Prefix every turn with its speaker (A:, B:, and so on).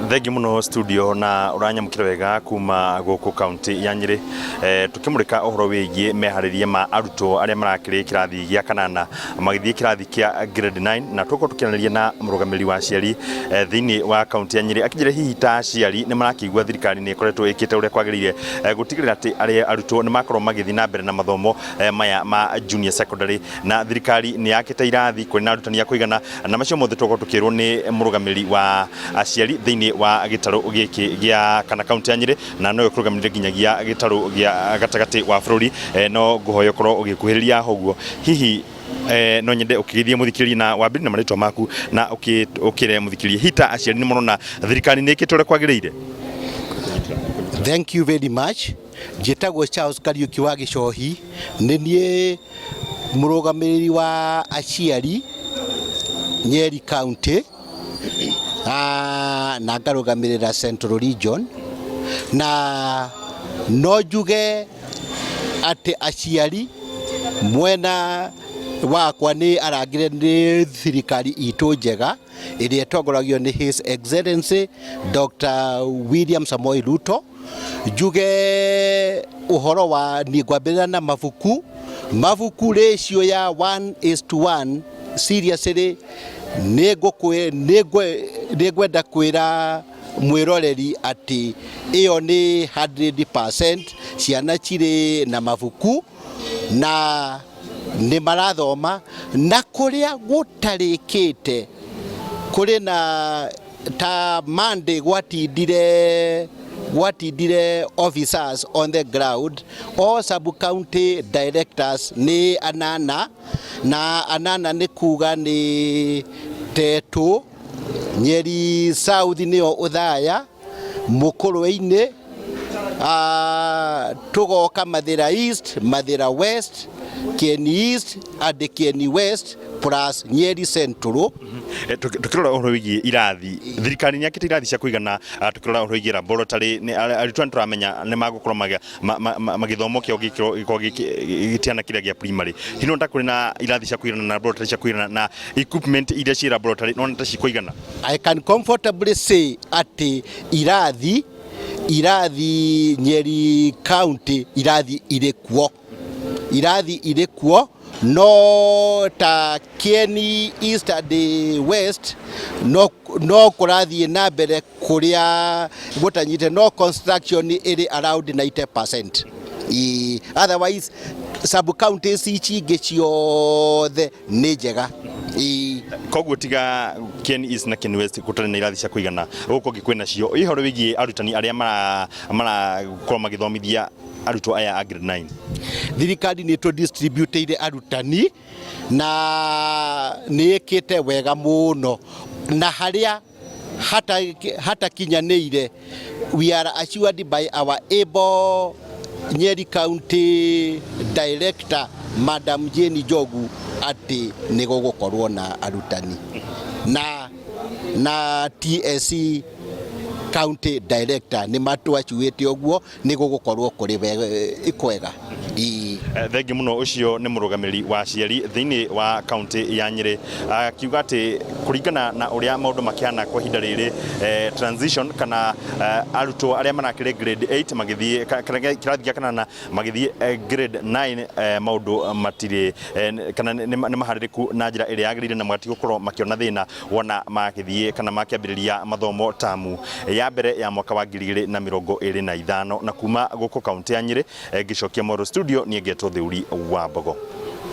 A: Thengi muno studio na uranyamukira wega kuma guku county ya Nyeri tukimurika uhoro wigie meharirie ma arutwo aria marakiri kirathi gia kanana magithie kirathi kia grade 9 na tuko tukianĩria na Mũrũgamĩrĩri wa aciari thiini wa county ya Nyeri akijire hihi ta aciari ni marakigwa thirikari ni ikoretwo ikite uria kwagirire gutigirira ati aria arutwo ni makorwo magithi na mbere na mathomo maya ma junior secondary na thirikari ni yakite irathi kuri na arutani ya kuigana na macio mothe tuko tukirwo ni Mũrũgamĩrĩri wa aciari thiini wa gitaro giki gia kana county ya Nyeri na no kurũgamĩrĩra nginyagia gitaro gia gatagati wa bururi no nguhoyo korwo ugikuhiriria hoguo hihi no nyende ukigithie muthikiriria na wambiri na maritwa maku na ukire muthikiriria hita aciari ni morona thirikari ni ikitore kwagiriire.
B: Thank you very much. Njitagwo Charles Kariuki wa Gicohi ni nie Mũrũgamĩrĩri wa aciari Nyeri County na ngarũgamĩrĩra Central Region na no njuge ati aciari mwena wakwa ni arangire ni thirikari itu njega iria tongoragio ni His Excellency Dr. William Samoei Ruto. Njuge uhoro wa ni ngwambĩrĩra na mabuku ratio ya 1:1 seriously nĩngwenda kwĩra mwĩroreri ati iyo ni 100% ciana cirĩ na mabuku na nĩ marathoma na kuria gutarĩkĩte kuri na ta Monday gwatindire officers on the ground all sub-county directors ni anana ni kuga ni Tetu, Nyeri South niyo uthaya Mũkũrwe-inĩ tugoka Mathira East, Mathira West, Kieni East and Kieni West plus Nyeri Central.
A: Tukirora uhoro wigie irathi thirikari ni yakite irathi cia kuigana tukirora uhoro wigie laboratory ni arutwo turamenya ni magukorwo magithomo kio gitiana kiria gia primary hino ndakuri na irathi cia kuigana na laboratory cia kuigana na equipment iria ci laboratory no nta cikuigana. I
B: can comfortably say ati irathi Nyeri County irathi iri kuo no ta Kieni East and West no kurathie na mbere kuria gutanyite no construction iri around 90%. Otherwise sub counties ici ciothe ni njega.
A: Koguo tiga Kieni East na Kieni West kutare na irathi cia kuigana guko gikwena cio ihoro wigie arutani aria marakorwo magithomithia arutwo aya a grade 9.
B: Thirikari ni to distribute arutani na ni ikite wega muno na haria hata kinyanĩire we are assured by our able Nyeri County Director Madam Jane Jogu ati ni gugukorwo na arutani na TSC County Director ni matwachuite oguo ni gugukorwo kuri ikwega.
A: Thengi muno ucio ni Mũrũgamĩrĩri wa aciari thiini wa county ya Nyeri akiuga ati kuringana na uria maundu makiana kwa hinda riri transition kana arutwo aria marakire grade 8 magithie kirathi gia kanana magithie grade 9 maundu matire kana ni mahaririku na njira iria yagirire na magati gukorwo makiona thina wona magithie kana makiambiriria mathomo tamu ya mbere ya mwaka wa 2025 na kuma guku county ya Nyeri gicokia Maũndũ studio ni ngetwo Theuri wa Mbogo.